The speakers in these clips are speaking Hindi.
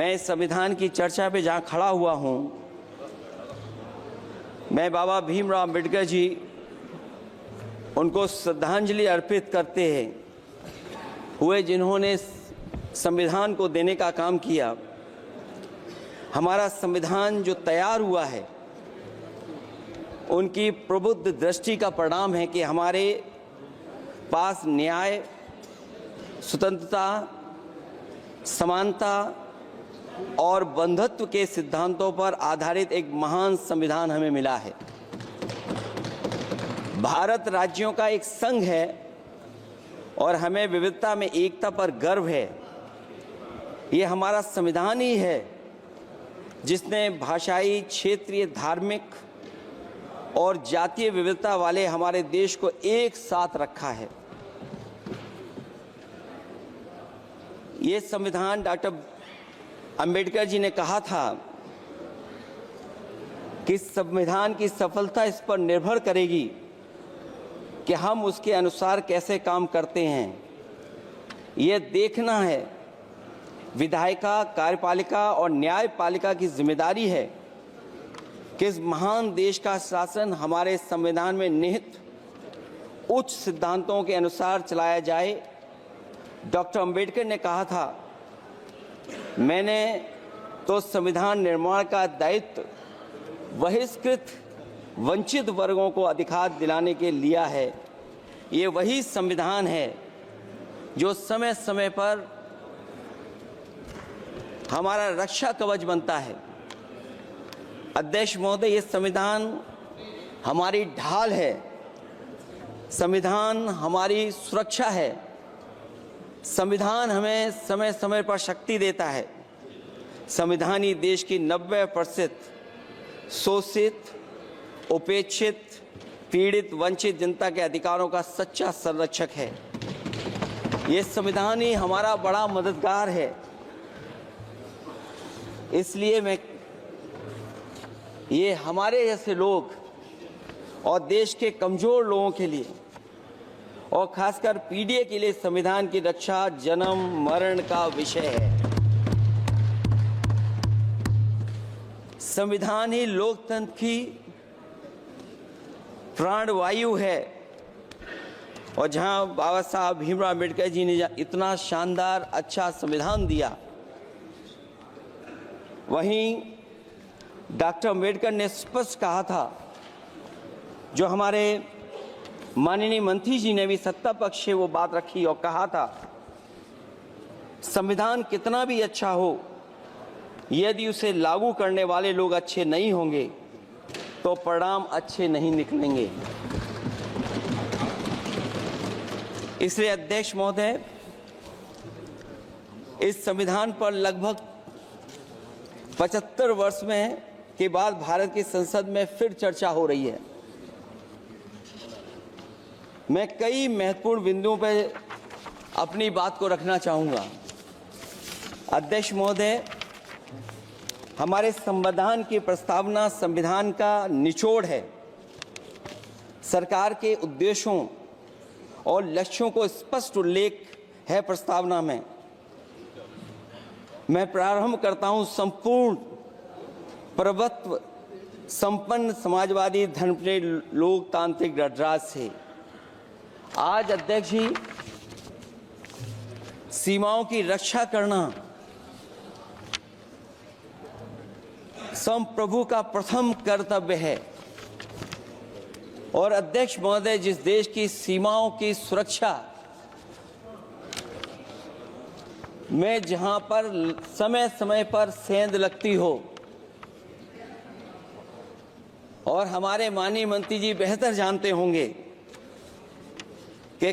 मैं इस संविधान की चर्चा पे जहाँ खड़ा हुआ हूँ, मैं बाबा भीमराव अम्बेडकर जी उनको श्रद्धांजलि अर्पित करते हुए जिन्होंने संविधान को देने का काम किया। हमारा संविधान जो तैयार हुआ है उनकी प्रबुद्ध दृष्टि का परिणाम है कि हमारे पास न्याय, स्वतंत्रता, समानता और बंधुत्व के सिद्धांतों पर आधारित एक महान संविधान हमें मिला है। भारत राज्यों का एक संघ है और हमें विविधता में एकता पर गर्व है। ये हमारा संविधान ही है जिसने भाषाई, क्षेत्रीय, धार्मिक और जातीय विविधता वाले हमारे देश को एक साथ रखा है। ये संविधान डॉक्टर अंबेडकर जी ने कहा था कि संविधान की सफलता इस पर निर्भर करेगी कि हम उसके अनुसार कैसे काम करते हैं। ये देखना है, विधायिका, कार्यपालिका और न्यायपालिका की जिम्मेदारी है कि इस महान देश का शासन हमारे संविधान में निहित उच्च सिद्धांतों के अनुसार चलाया जाए। डॉक्टर अंबेडकर ने कहा था, मैंने तो संविधान निर्माण का दायित्व बहिष्कृत वंचित वर्गों को अधिकार दिलाने के लिया है। ये वही संविधान है जो समय समय पर हमारा रक्षा कवच बनता है। अध्यक्ष महोदय, ये संविधान हमारी ढाल है, संविधान हमारी सुरक्षा है, संविधान हमें समय समय पर शक्ति देता है। संविधान ही देश की 90% शोषित, उपेक्षित, पीड़ित, वंचित जनता के अधिकारों का सच्चा संरक्षक है। ये संविधान ही हमारा बड़ा मददगार है। इसलिए ये हमारे जैसे लोग और देश के कमजोर लोगों के लिए और खासकर पीढ़ी के लिए संविधान की रक्षा जन्म मरण का विषय है। संविधान ही लोकतंत्र की प्राणवायु है और जहां बाबा साहब भीमराव अम्बेडकर जी ने इतना शानदार अच्छा संविधान दिया, वहीं डॉक्टर अम्बेडकर ने स्पष्ट कहा था, जो हमारे माननीय मंत्री जी ने भी सत्ता पक्ष से वो बात रखी और कहा था, संविधान कितना भी अच्छा हो, यदि उसे लागू करने वाले लोग अच्छे नहीं होंगे तो परिणाम अच्छे नहीं निकलेंगे। इसलिए अध्यक्ष महोदय, इस संविधान पर लगभग 75 वर्ष में के बाद भारत की संसद में फिर चर्चा हो रही है। मैं कई महत्वपूर्ण बिंदुओं पर अपनी बात को रखना चाहूँगा। अध्यक्ष महोदय, हमारे संविधान की प्रस्तावना संविधान का निचोड़ है। सरकार के उद्देश्यों और लक्ष्यों को स्पष्ट उल्लेख है प्रस्तावना में। मैं प्रारंभ करता हूँ संपूर्ण प्रभुत्व संपन्न समाजवादी धर्मप्रिय लोकतांत्रिक गणराज्य से। आज अध्यक्ष जी, सीमाओं की रक्षा करना संप्रभु का प्रथम कर्तव्य है। और अध्यक्ष महोदय, जिस देश की सीमाओं की सुरक्षा में जहां पर समय समय पर सेंध लगती हो, और हमारे माननीय मंत्री जी बेहतर जानते होंगे कि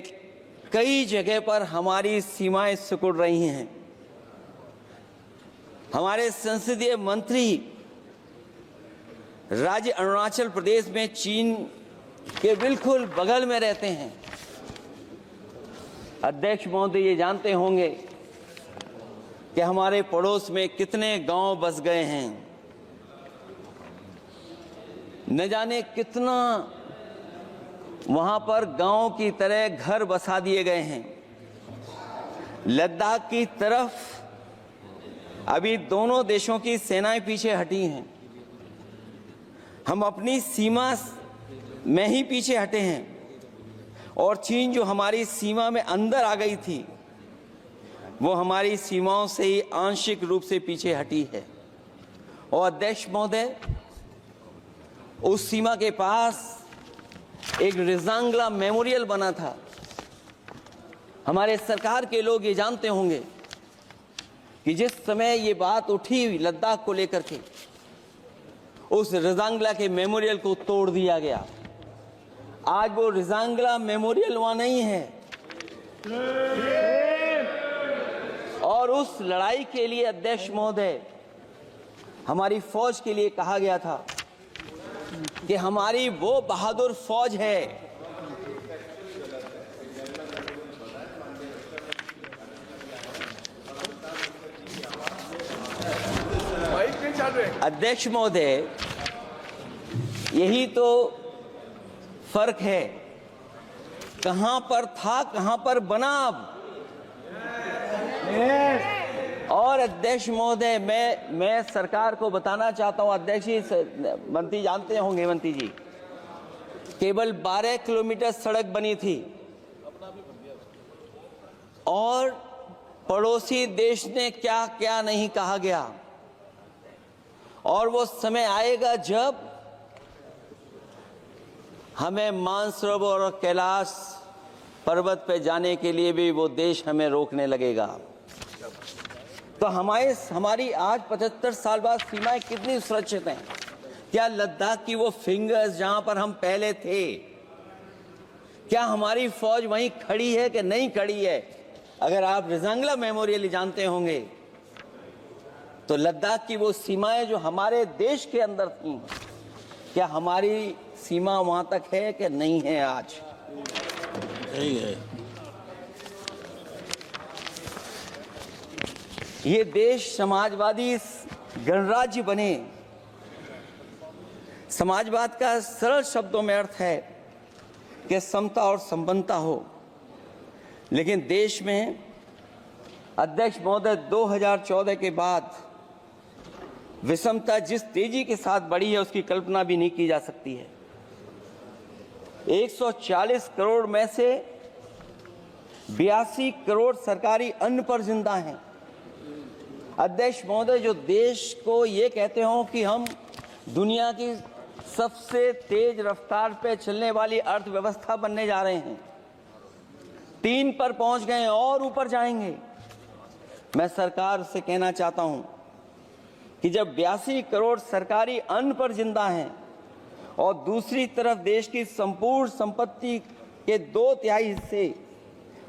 कई जगह पर हमारी सीमाएं सिकुड़ रही हैं। हमारे संसदीय मंत्री राज्य अरुणाचल प्रदेश में चीन के बिल्कुल बगल में रहते हैं। अध्यक्ष महोदय, ये जानते होंगे कि हमारे पड़ोस में कितने गांव बस गए हैं, न जाने कितना वहां पर गांव की तरह घर बसा दिए गए हैं। लद्दाख की तरफ अभी दोनों देशों की सेनाएं पीछे हटी हैं। हम अपनी सीमा में ही पीछे हटे हैं और चीन जो हमारी सीमा में अंदर आ गई थी वो हमारी सीमाओं से ही आंशिक रूप से पीछे हटी है। और अध्यक्ष महोदय, उस सीमा के पास एक रिजांगला मेमोरियल बना था। हमारे सरकार के लोग ये जानते होंगे कि जिस समय ये बात उठी लद्दाख को लेकर के, उस रिजांगला के मेमोरियल को तोड़ दिया गया। आज वो रिजांगला मेमोरियल वहां नहीं है। और उस लड़ाई के लिए अध्यक्ष महोदय, हमारी फौज के लिए कहा गया था कि हमारी वो बहादुर फौज है अध्यक्ष महोदय, यही तो फर्क है। कहां पर था, कहां पर बना अब। और अध्यक्ष महोदय, मैं सरकार को बताना चाहता हूं, अध्यक्ष जी, मंत्री जानते होंगे, मंत्री जी, केवल 12 किलोमीटर सड़क बनी थी और पड़ोसी देश ने क्या क्या नहीं कहा गया। और वो समय आएगा जब हमें मानसरोवर और कैलाश पर्वत पे जाने के लिए भी वो देश हमें रोकने लगेगा। तो हमारी आज 75 साल बाद सीमाएं कितनी सुरक्षित हैं। क्या लद्दाख की वो फिंगर्स जहां पर हम पहले थे, क्या हमारी फौज वहीं खड़ी है कि नहीं खड़ी है? अगर आप रिजांगला मेमोरियल जानते होंगे तो लद्दाख की वो सीमाएं जो हमारे देश के अंदर थी, क्या हमारी सीमा वहां तक है कि नहीं है? आज नहीं है। ये देश समाजवादी गणराज्य बने। समाजवाद का सरल शब्दों में अर्थ है कि समता और संपन्नता हो। लेकिन देश में अध्यक्ष महोदय 2014 के बाद विषमता जिस तेजी के साथ बढ़ी है उसकी कल्पना भी नहीं की जा सकती है। 140 करोड़ में से 82 करोड़ सरकारी अन्न पर जिंदा हैं। अध्यक्ष महोदय, जो देश को ये कहते हो कि हम दुनिया की सबसे तेज रफ्तार पे चलने वाली अर्थव्यवस्था बनने जा रहे हैं, 3 पर पहुंच गए और ऊपर जाएंगे। मैं सरकार से कहना चाहता हूं कि जब 82 करोड़ सरकारी अन्न पर जिंदा हैं और दूसरी तरफ देश की संपूर्ण संपत्ति के 2/3 हिस्से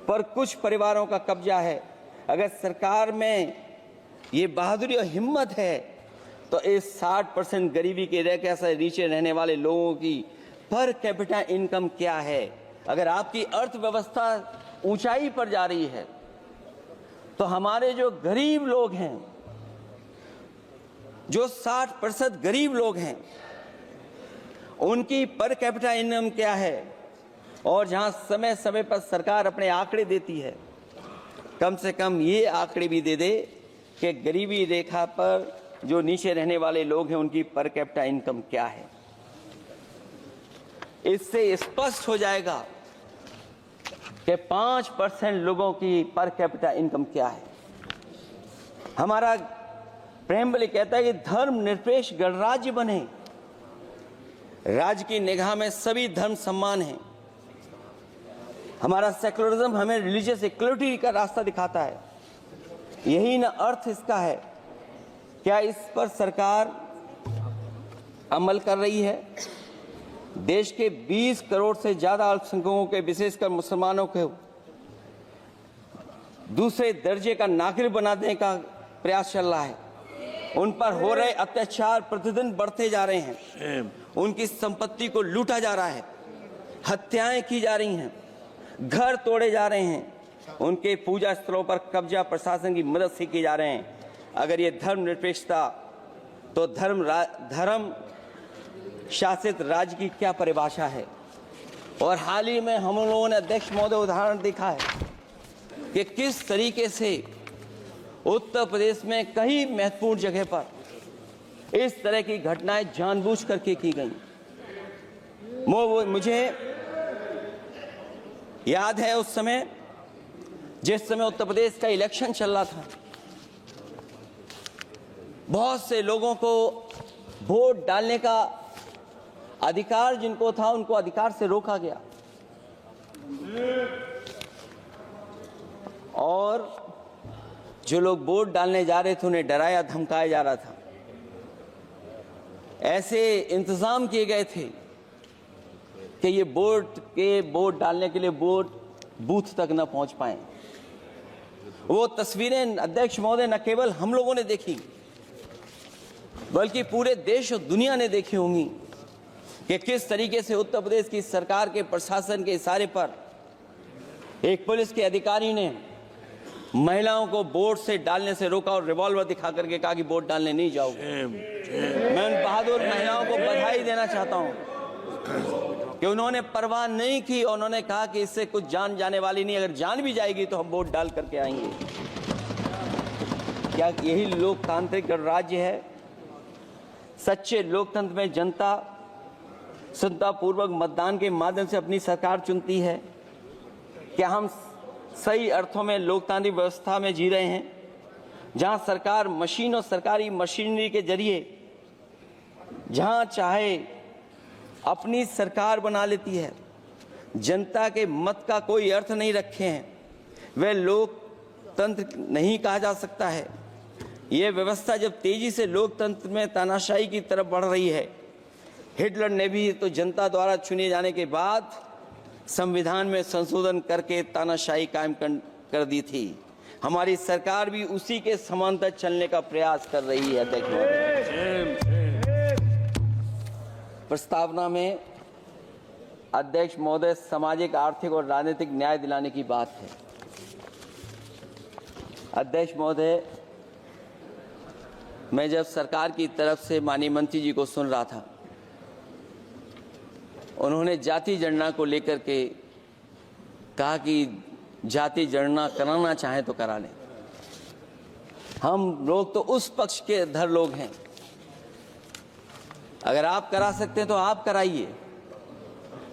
पर कुछ परिवारों का कब्जा है, अगर सरकार में ये बहादुरी और हिम्मत है तो इस 60% गरीबी के रेखा से नीचे रहने वाले लोगों की पर कैपिटा इनकम क्या है? अगर आपकी अर्थव्यवस्था ऊंचाई पर जा रही है तो हमारे जो गरीब लोग हैं, जो 60% गरीब लोग हैं, उनकी पर कैपिटा इनकम क्या है? और जहां समय समय पर सरकार अपने आंकड़े देती है, कम से कम ये आंकड़े भी दे दे कि गरीबी रेखा पर जो नीचे रहने वाले लोग हैं उनकी पर कैपिटा इनकम क्या है। इससे स्पष्ट हो जाएगा कि 5% लोगों की पर कैपिटा इनकम क्या है। हमारा प्रेम्बल कहता है कि धर्म निरपेक्ष गणराज्य बने। राज्य की निगाह में सभी धर्म सम्मान हैं। हमारा सेकुलरिज्म हमें रिलीजियस इक्वलिटी का रास्ता दिखाता है। यही ना अर्थ इसका है। क्या इस पर सरकार अमल कर रही है? देश के 20 करोड़ से ज्यादा अल्पसंख्यकों के, विशेषकर मुसलमानों को दूसरे दर्जे का नागरिक बनाने का प्रयास चल रहा है। उन पर हो रहे अत्याचार प्रतिदिन बढ़ते जा रहे हैं। उनकी संपत्ति को लूटा जा रहा है, हत्याएं की जा रही हैं, घर तोड़े जा रहे हैं, उनके पूजा स्थलों पर कब्जा प्रशासन की मदद से किए जा रहे हैं। अगर ये धर्मनिरपेक्षता, तो धर्म शासित राज्य की क्या परिभाषा है? और हाल ही में हम लोगों ने अध्यक्ष महोदय उदाहरण देखा है कि किस तरीके से उत्तर प्रदेश में कई महत्वपूर्ण जगह पर इस तरह की घटनाएं जानबूझ करके की गई। मुझे याद है उस समय, जिस समय उत्तर प्रदेश का इलेक्शन चल रहा था, बहुत से लोगों को वोट डालने का अधिकार जिनको था, उनको अधिकार से रोका गया और जो लोग वोट डालने जा रहे थे उन्हें डराया धमकाया जा रहा था। ऐसे इंतजाम किए गए थे कि ये वोट डालने के लिए वोट बूथ तक न पहुंच पाए। वो तस्वीरें अध्यक्ष महोदय न केवल हम लोगों ने देखी, बल्कि पूरे देश और दुनिया ने देखी होंगी कि किस तरीके से उत्तर प्रदेश की सरकार के प्रशासन के इशारे पर एक पुलिस के अधिकारी ने महिलाओं को वोट से डालने से रोका और रिवॉल्वर दिखा करके कहा कि वोट डालने नहीं जाओगे। मैं उन बहादुर महिलाओं को बधाई देना चाहता हूं कि उन्होंने परवाह नहीं की और उन्होंने कहा कि इससे कुछ जान जाने वाली नहीं, अगर जान भी जाएगी तो हम वोट डाल करके आएंगे। क्या यही लोकतांत्रिक राज्य है? सच्चे लोकतंत्र में जनता श्रद्धापूर्वक मतदान के माध्यम से अपनी सरकार चुनती है। क्या हम सही अर्थों में लोकतांत्रिक व्यवस्था में जी रहे हैं, जहां सरकार मशीन और सरकारी मशीनरी के जरिए जहां चाहे अपनी सरकार बना लेती है, जनता के मत का कोई अर्थ नहीं रखे हैं, वह लोकतंत्र नहीं कहा जा सकता है। यह व्यवस्था जब तेजी से लोकतंत्र में तानाशाही की तरफ बढ़ रही है, हिटलर ने भी तो जनता द्वारा चुने जाने के बाद संविधान में संशोधन करके तानाशाही कायम कर दी थी। हमारी सरकार भी उसी के समांतर चलने का प्रयास कर रही है। प्रस्तावना में अध्यक्ष महोदय सामाजिक, आर्थिक और राजनीतिक न्याय दिलाने की बात है। अध्यक्ष महोदय, मैं जब सरकार की तरफ से माननीय मंत्री जी को सुन रहा था, उन्होंने जाति जनगणना को लेकर के कहा कि जाति जनगणना कराना चाहें तो करा लें। हम लोग तो उस पक्ष के धर लोग हैं, अगर आप करा सकते हैं तो आप कराइए।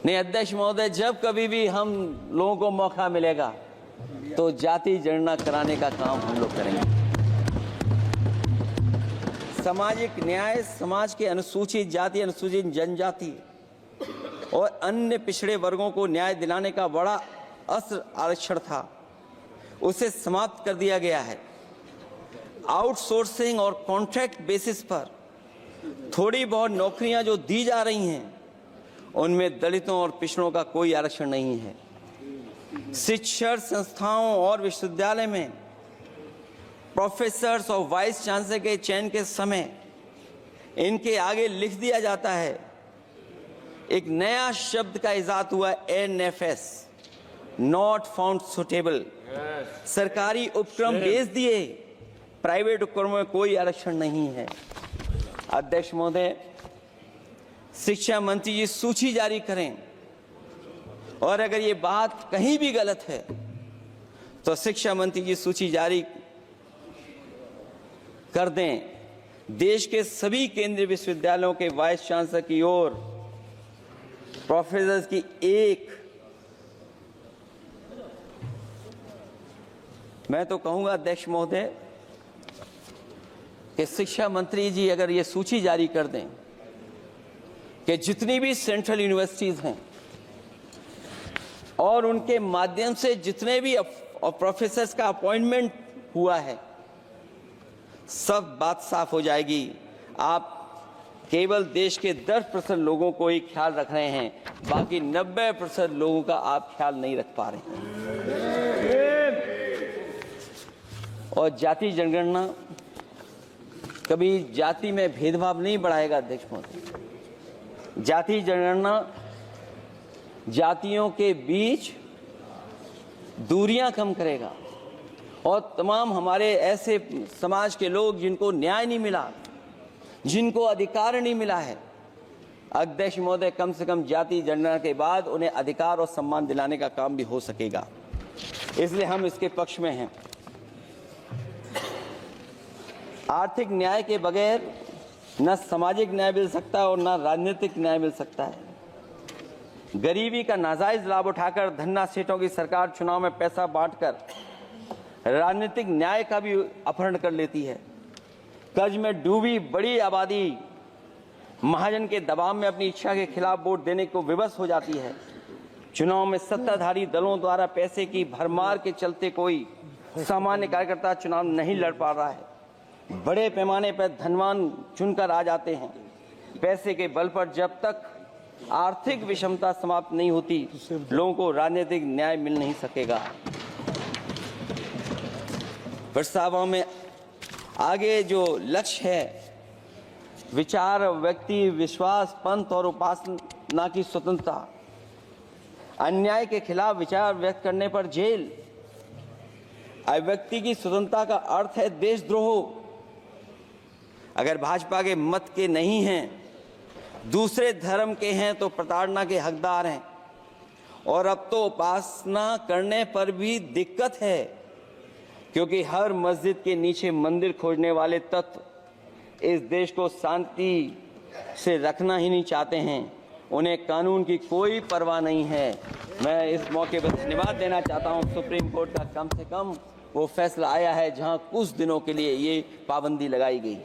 नहीं अध्यक्ष महोदय, जब कभी भी हम लोगों को मौका मिलेगा तो जाति जनगणना कराने का काम हम लोग करेंगे। सामाजिक न्याय समाज के अनुसूचित जाति, अनुसूचित जनजाति और अन्य पिछड़े वर्गों को न्याय दिलाने का बड़ा अस्त्र आरक्षण था, उसे समाप्त कर दिया गया है। आउटसोर्सिंग और कॉन्ट्रैक्ट बेसिस पर थोड़ी बहुत नौकरियां जो दी जा रही हैं, उनमें दलितों और पिछड़ों का कोई आरक्षण नहीं है। शिक्षण संस्थाओं और विश्वविद्यालय में प्रोफेसर्स और वाइस चांसलर के चयन के समय इनके आगे लिख दिया जाता है, एक नया शब्द का इजाद हुआ, NFS, नॉट फाउंड सुटेबल। सरकारी उपक्रम भेज दिए, प्राइवेट उपक्रमों में कोई आरक्षण नहीं है। अध्यक्ष महोदय, शिक्षा मंत्री जी सूची जारी करें और अगर ये बात कहीं भी गलत है तो शिक्षा मंत्री जी सूची जारी कर दें। देश के सभी केंद्रीय विश्वविद्यालयों के वाइस चांसलर की ओर प्रोफेसर की एक, मैं तो कहूंगा अध्यक्ष महोदय कि शिक्षा मंत्री जी अगर ये सूची जारी कर दें कि जितनी भी सेंट्रल यूनिवर्सिटीज हैं और उनके माध्यम से जितने भी प्रोफेसर्स का अपॉइंटमेंट हुआ है, सब बात साफ हो जाएगी। आप केवल देश के 10% लोगों को ही ख्याल रख रहे हैं, बाकी 90% लोगों का आप ख्याल नहीं रख पा रहे हैं। और जाति जनगणना कभी जाति में भेदभाव नहीं बढ़ाएगा अध्यक्ष महोदय। जाति जनगणना जातियों के बीच दूरियां कम करेगा और तमाम हमारे ऐसे समाज के लोग जिनको न्याय नहीं मिला, जिनको अधिकार नहीं मिला है, अध्यक्ष महोदय कम से कम जाति जनगणना के बाद उन्हें अधिकार और सम्मान दिलाने का काम भी हो सकेगा। इसलिए हम इसके पक्ष में हैं। आर्थिक न्याय के बगैर न सामाजिक न्याय मिल सकता है और न राजनीतिक न्याय मिल सकता है। गरीबी का नाजायज लाभ उठाकर धन्ना सेठों की सरकार चुनाव में पैसा बांटकर राजनीतिक न्याय का भी अपहरण कर लेती है। कर्ज में डूबी बड़ी आबादी महाजन के दबाव में अपनी इच्छा के खिलाफ वोट देने को विवश हो जाती है। चुनाव में सत्ताधारी दलों द्वारा पैसे की भरमार के चलते कोई सामान्य कार्यकर्ता चुनाव नहीं लड़ पा रहा है। बड़े पैमाने पर धनवान चुनकर आ जाते हैं। पैसे के बल पर जब तक आर्थिक विषमता समाप्त नहीं होती, लोगों को राजनीतिक न्याय मिल नहीं सकेगा। प्रस्तावों में आगे जो लक्ष्य है, विचार, व्यक्ति, विश्वास, पंथ और उपासना की स्वतंत्रता, अन्याय के खिलाफ विचार व्यक्त करने पर जेल, अभिव्यक्ति की स्वतंत्रता का अर्थ है देशद्रोह। अगर भाजपा के मत के नहीं हैं, दूसरे धर्म के हैं तो प्रताड़ना के हकदार हैं। और अब तो उपासना करने पर भी दिक्कत है, क्योंकि हर मस्जिद के नीचे मंदिर खोजने वाले तत्व इस देश को शांति से रखना ही नहीं चाहते हैं। उन्हें कानून की कोई परवाह नहीं है। मैं इस मौके पर धन्यवाद देना चाहता हूं सुप्रीम कोर्ट का, कम से कम वो फैसला आया है जहां कुछ दिनों के लिए ये पाबंदी लगाई गई।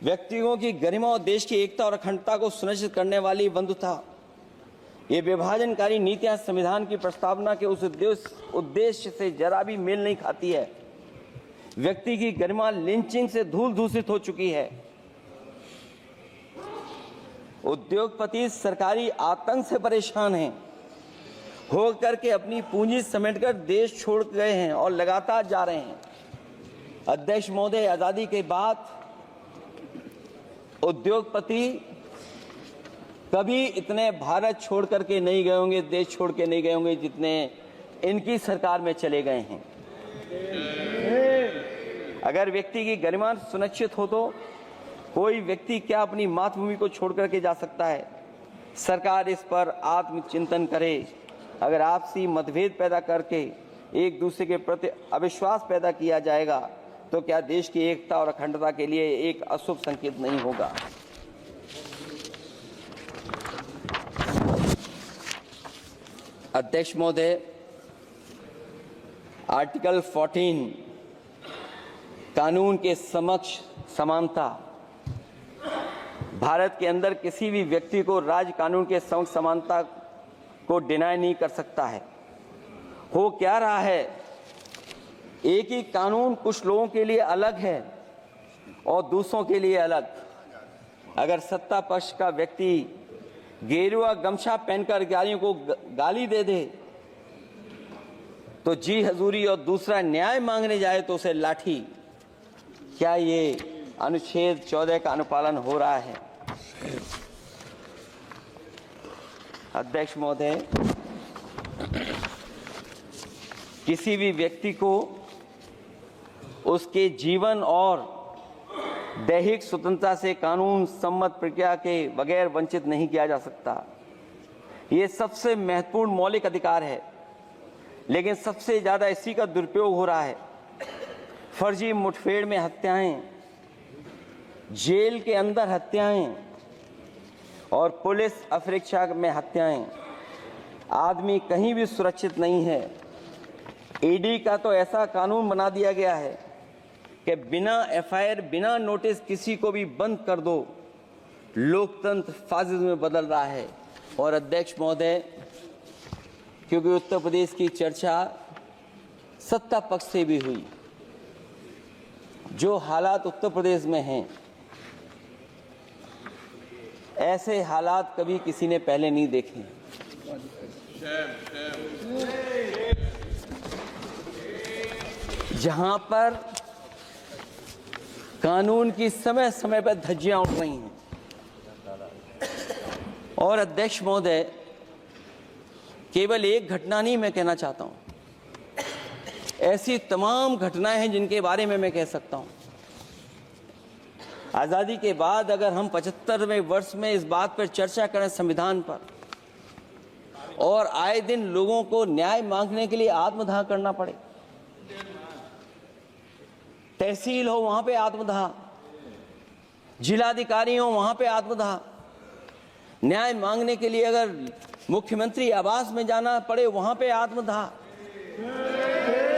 व्यक्तियों की गरिमा और देश की एकता और अखंडता को सुनिश्चित करने वाली बंधुता, ये विभाजनकारी नीतियां संविधान की प्रस्तावना के उस उद्देश्य से जरा भी मेल नहीं खाती है। व्यक्ति की गरिमा लिंचिंग से धूल दूषित हो चुकी है। उद्योगपति सरकारी आतंक से परेशान हैं, हो करके अपनी पूंजी समेटकर देश छोड़ गए हैं और लगातार जा रहे हैं। अध्यक्ष महोदय, आजादी के बाद उद्योगपति कभी इतने भारत छोड़ करके नहीं गए होंगे, देश छोड़ के नहीं गए होंगे जितने इनकी सरकार में चले गए हैं। अगर व्यक्ति की गरिमा सुनिश्चित हो तो कोई व्यक्ति क्या अपनी मातृभूमि को छोड़ करके जा सकता है। सरकार इस पर आत्मचिंतन करे। अगर आपसी मतभेद पैदा करके एक दूसरे के प्रति अविश्वास पैदा किया जाएगा तो क्या देश की एकता और अखंडता के लिए एक अशुभ संकेत नहीं होगा। अध्यक्ष महोदय, आर्टिकल 14 कानून के समक्ष समानता, भारत के अंदर किसी भी व्यक्ति को राज्य कानून के समक्ष समानता को डिनाई नहीं कर सकता है। हो क्या रहा है, एक ही कानून कुछ लोगों के लिए अलग है और दूसरों के लिए अलग। अगर सत्ता पक्ष का व्यक्ति गेरुआ गमछा पहनकर गालियों को गाली दे दे तो जी हजूरी और दूसरा न्याय मांगने जाए तो उसे लाठी। क्या ये अनुच्छेद 14 का अनुपालन हो रहा है? अध्यक्ष महोदय, किसी भी व्यक्ति को उसके जीवन और दैहिक स्वतंत्रता से कानून सम्मत प्रक्रिया के बगैर वंचित नहीं किया जा सकता। ये सबसे महत्वपूर्ण मौलिक अधिकार है, लेकिन सबसे ज्यादा इसी का दुरुपयोग हो रहा है। फर्जी मुठभेड़ में हत्याएं, जेल के अंदर हत्याएं और पुलिस अफरीक्षा में हत्याएं। आदमी कहीं भी सुरक्षित नहीं है। ईडी का तो ऐसा कानून बना दिया गया है कि बिना एफआईआर, बिना नोटिस किसी को भी बंद कर दो। लोकतंत्र फासिज्म में बदल रहा है। और अध्यक्ष महोदय, क्योंकि उत्तर प्रदेश की चर्चा सत्ता पक्ष से भी हुई, जो हालात उत्तर प्रदेश में हैं, ऐसे हालात कभी किसी ने पहले नहीं देखे। जहां पर कानून की समय समय पर धज्जियां उठ रही हैं। और अध्यक्ष महोदय, केवल एक घटना नहीं मैं कहना चाहता हूं, ऐसी तमाम घटनाएं हैं जिनके बारे में मैं कह सकता हूं। आजादी के बाद अगर हम 75वें वर्ष में इस बात पर चर्चा करें संविधान पर, और आए दिन लोगों को न्याय मांगने के लिए आत्मदाह करना पड़े, तहसील हो वहां पे आत्मदाह, जिलाधिकारी हो वहां पे आत्मदाह, न्याय मांगने के लिए अगर मुख्यमंत्री आवास में जाना पड़े वहां पे आत्मदाह।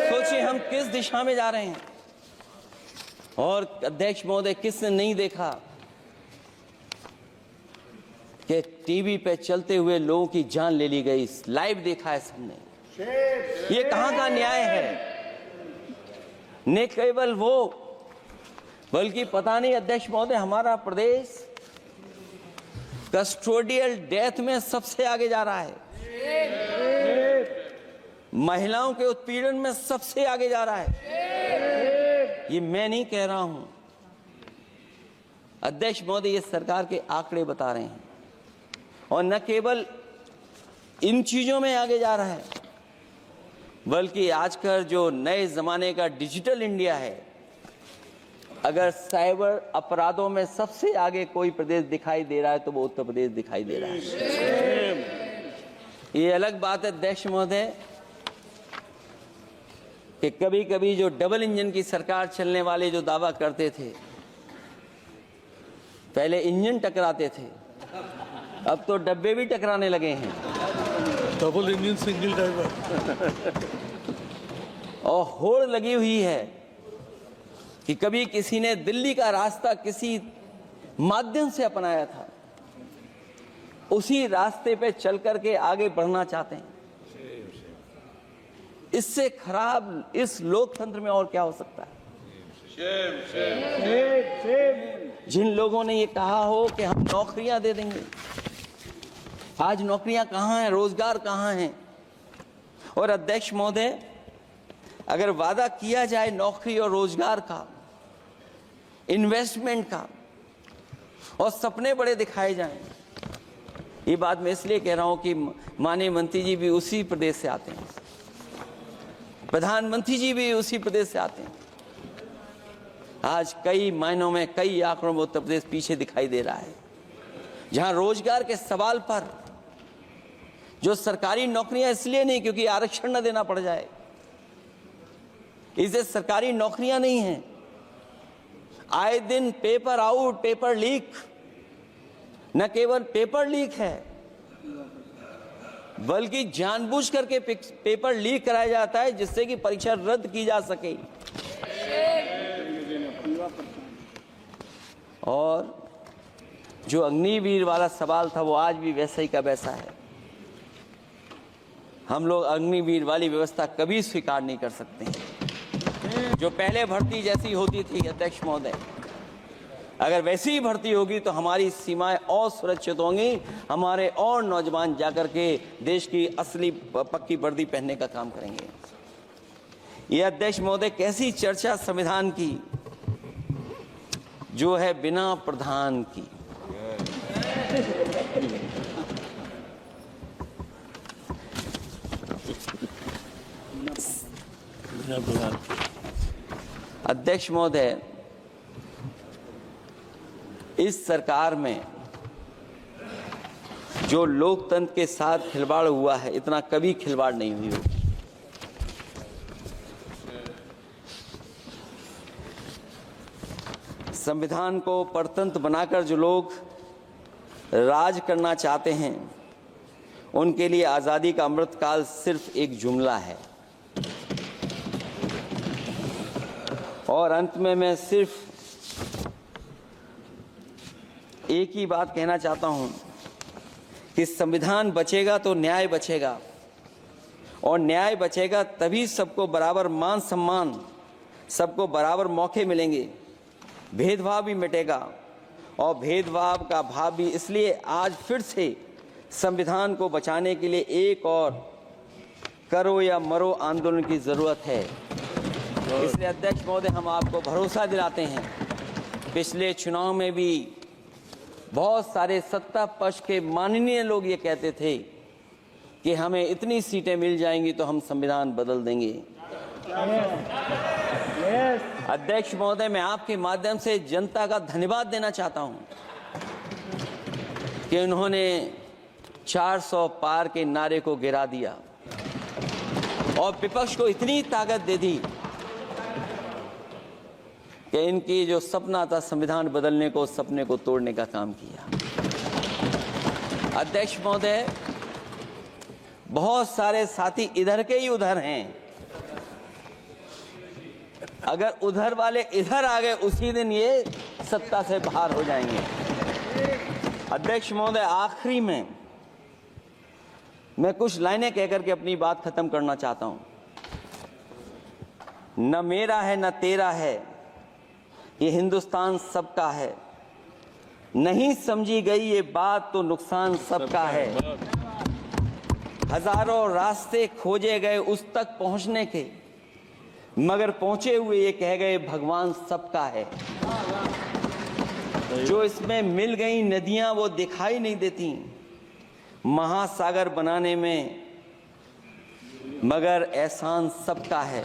सोचिए हम किस दिशा में जा रहे हैं। और अध्यक्ष महोदय, किसने नहीं देखा कि टीवी पे चलते हुए लोगों की जान ले ली गई? लाइव देखा है सबने। ये कहां का न्याय है? न केवल वो, बल्कि पता नहीं अध्यक्ष महोदय, हमारा प्रदेश कस्टोडियल डेथ में सबसे आगे जा रहा है, महिलाओं के उत्पीड़न में सबसे आगे जा रहा है। ये मैं नहीं कह रहा हूं, अध्यक्ष महोदय ये सरकार के आंकड़े बता रहे हैं। और न केवल इन चीजों में आगे जा रहा है, बल्कि आजकल जो नए जमाने का डिजिटल इंडिया है, अगर साइबर अपराधों में सबसे आगे कोई प्रदेश दिखाई दे रहा है तो वो उत्तर प्रदेश दिखाई दे रहा है। ये अलग बात है अध्यक्ष महोदय कि कभी कभी जो डबल इंजन की सरकार चलने वाले जो दावा करते थे, पहले इंजन टकराते थे, अब तो डब्बे भी टकराने लगे हैं। Double engine single driver. और होड़ लगी हुई है कि कभी किसी ने दिल्ली का रास्ता किसी माध्यम से अपनाया था, उसी रास्ते पे चल करके आगे बढ़ना चाहते हैं। इससे खराब इस लोकतंत्र में और क्या हो सकता है? जिन लोगों ने ये कहा हो कि हम नौकरियां दे देंगे, आज नौकरियां कहां हैं? रोजगार कहां हैं? और अध्यक्ष महोदय, अगर वादा किया जाए नौकरी और रोजगार का, इन्वेस्टमेंट का, और सपने बड़े दिखाए जाएं, ये बात मैं इसलिए कह रहा हूं कि माननीय मंत्री जी भी उसी प्रदेश से आते हैं, प्रधानमंत्री जी भी उसी प्रदेश से आते हैं। आज कई मायनों में, कई आंकड़ों में उत्तर प्रदेश पीछे दिखाई दे रहा है। जहां रोजगार के सवाल पर जो सरकारी नौकरियां इसलिए नहीं क्योंकि आरक्षण न देना पड़ जाए, इसे सरकारी नौकरियां नहीं हैं। आए दिन पेपर आउट, पेपर लीक, न केवल पेपर लीक है बल्कि जानबूझ करके पेपर लीक कराया जाता है जिससे कि परीक्षा रद्द की जा सके। और जो अग्निवीर वाला सवाल था वो आज भी वैसा ही का वैसा है। हम लोग अग्निवीर वाली व्यवस्था कभी स्वीकार नहीं कर सकते। जो पहले भर्ती जैसी होती थी अध्यक्ष महोदय, अगर वैसी ही भर्ती होगी तो हमारी सीमाएं और सुरक्षित होंगी, हमारे और नौजवान जाकर के देश की असली पक्की वर्दी पहनने का काम करेंगे। ये अध्यक्ष महोदय कैसी चर्चा संविधान की जो है बिना प्रधान की। अध्यक्ष महोदय, इस सरकार में जो लोकतंत्र के साथ खिलवाड़ हुआ है, इतना कभी खिलवाड़ नहीं हुई होगी। संविधान को परतंत्र बनाकर जो लोग राज करना चाहते हैं, उनके लिए आज़ादी का अमृतकाल सिर्फ एक जुमला है। और अंत में मैं सिर्फ एक ही बात कहना चाहता हूं कि संविधान बचेगा तो न्याय बचेगा, और न्याय बचेगा तभी सबको बराबर मान सम्मान, सबको बराबर मौके मिलेंगे, भेदभाव भी मिटेगा। और भेदभाव का भाव भी इसलिए आज फिर से संविधान को बचाने के लिए एक और करो या मरो आंदोलन की जरूरत है। इसलिए अध्यक्ष महोदय, हम आपको भरोसा दिलाते हैं, पिछले चुनाव में भी बहुत सारे सत्ता पक्ष के माननीय लोग ये कहते थे कि हमें इतनी सीटें मिल जाएंगी तो हम संविधान बदल देंगे। अध्यक्ष महोदय, मैं आपके माध्यम से जनता का धन्यवाद देना चाहता हूं कि उन्होंने 400 पार के नारे को गिरा दिया और विपक्ष को इतनी ताकत दे दी कि इनकी जो सपना था संविधान बदलने को, उस सपने को तोड़ने का काम किया। अध्यक्ष महोदय, बहुत सारे साथी इधर के ही उधर हैं। अगर उधर वाले इधर आ गए, उसी दिन ये सत्ता से बाहर हो जाएंगे। अध्यक्ष महोदय, आखिरी में मैं कुछ लाइनें कहकर के अपनी बात खत्म करना चाहता हूं। न मेरा है न तेरा है, ये हिंदुस्तान सबका है। नहीं समझी गई ये बात तो नुकसान सबका है। हजारों रास्ते खोजे गए उस तक पहुंचने के, मगर पहुंचे हुए ये कह गए भगवान सबका है। जो इसमें मिल गई नदियां वो दिखाई नहीं देती महासागर बनाने में, मगर एहसान सबका है।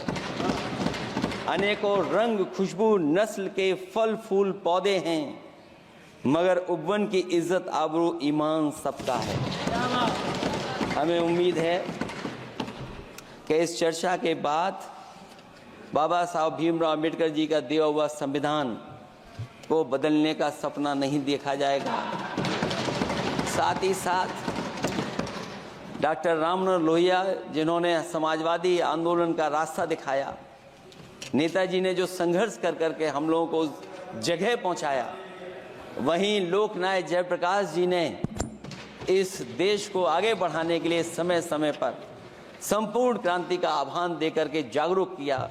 अनेकों रंग खुशबू नस्ल के फल फूल पौधे हैं, मगर उपवन की इज्जत आबरू ईमान सबका है। हमें उम्मीद है कि इस चर्चा के बाद बाबा साहब भीमराव अम्बेडकर जी का दिया हुआ संविधान को बदलने का सपना नहीं देखा जाएगा। साथ ही साथ डॉक्टर राम मनोहर लोहिया, जिन्होंने समाजवादी आंदोलन का रास्ता दिखाया, नेताजी ने जो संघर्ष कर करके हम लोगों को उस जगह पहुंचाया, वहीं लोकनायक जयप्रकाश जी ने इस देश को आगे बढ़ाने के लिए समय समय पर संपूर्ण क्रांति का आह्वान देकर के जागरूक किया।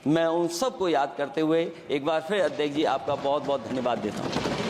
मैं उन सबको याद करते हुए एक बार फिर अध्यक्ष जी आपका बहुत बहुत धन्यवाद देता हूं।